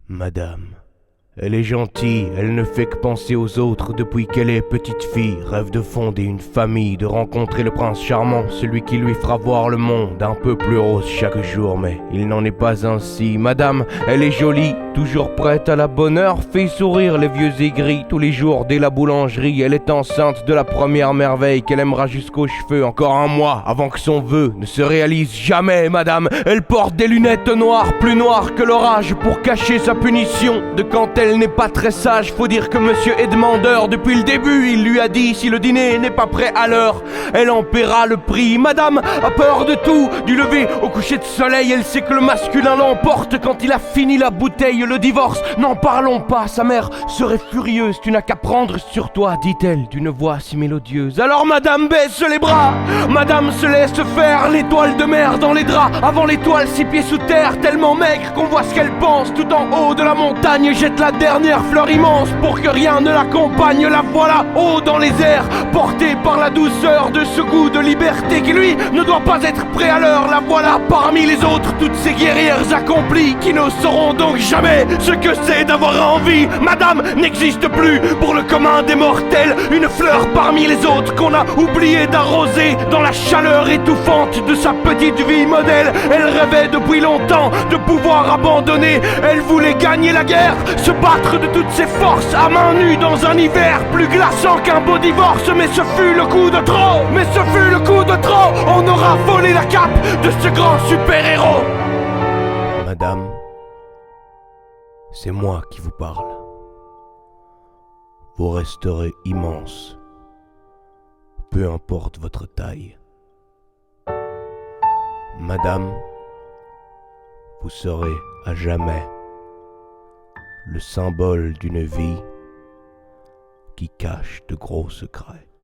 Madame, elle est gentille, elle ne fait que penser aux autres depuis qu'elle est petite fille. Rêve de fonder une famille, de rencontrer le prince charmant, celui qui lui fera voir le monde un peu plus rose chaque jour. Mais il n'en est pas ainsi. Madame, elle est jolie, toujours prête à la bonne heure, fait sourire les vieux aigris tous les jours dès la boulangerie. Elle est enceinte de la première merveille qu'elle aimera jusqu'aux cheveux. Encore un mois avant que son vœu ne se réalise jamais. Madame, elle porte des lunettes noires, plus noires que l'orage, pour cacher sa punition de quand elle n'est pas très sage. Faut dire que monsieur est demandeur. Depuis le début, il lui a dit: si le dîner n'est pas prêt à l'heure, elle en paiera le prix. Madame a peur de tout, du lever au coucher de soleil. Elle sait que le masculin l'emporte quand il a fini la bouteille. Le divorce, n'en parlons pas, sa mère serait furieuse. Tu n'as qu'à prendre sur toi, dit-elle d'une voix si mélodieuse. Alors madame baisse les bras, madame se laisse faire, l'étoile de mer dans les draps, avant l'étoile 6 pieds sous terre, tellement maigre qu'on voit ce qu'elle pense. Tout en haut de la montagne jette la dernière fleur immense pour que rien ne l'accompagne. La voilà haut dans les airs, portée par la douceur de ce goût de liberté qui lui ne doit pas être prêt à l'heure. La voilà parmi les autres, toutes ces guerrières accomplies qui ne sauront donc jamais ce que c'est d'avoir envie. Madame n'existe plus pour le commun des mortels, une fleur parmi les autres qu'on a oublié d'arroser dans la chaleur étouffante de sa petite vie modèle. Elle rêvait depuis longtemps de pouvoir abandonner, elle voulait gagner la guerre, se battre de toutes ses forces à main nue dans un hiver plus glaçant qu'un beau divorce. Mais ce fut le coup de trop, mais ce fut le coup de trop. On aura volé la cape de ce grand super-héros. Madame, c'est moi qui vous parle. Vous resterez immense, peu importe votre taille. Madame, vous serez à jamais le symbole d'une vie qui cache de gros secrets.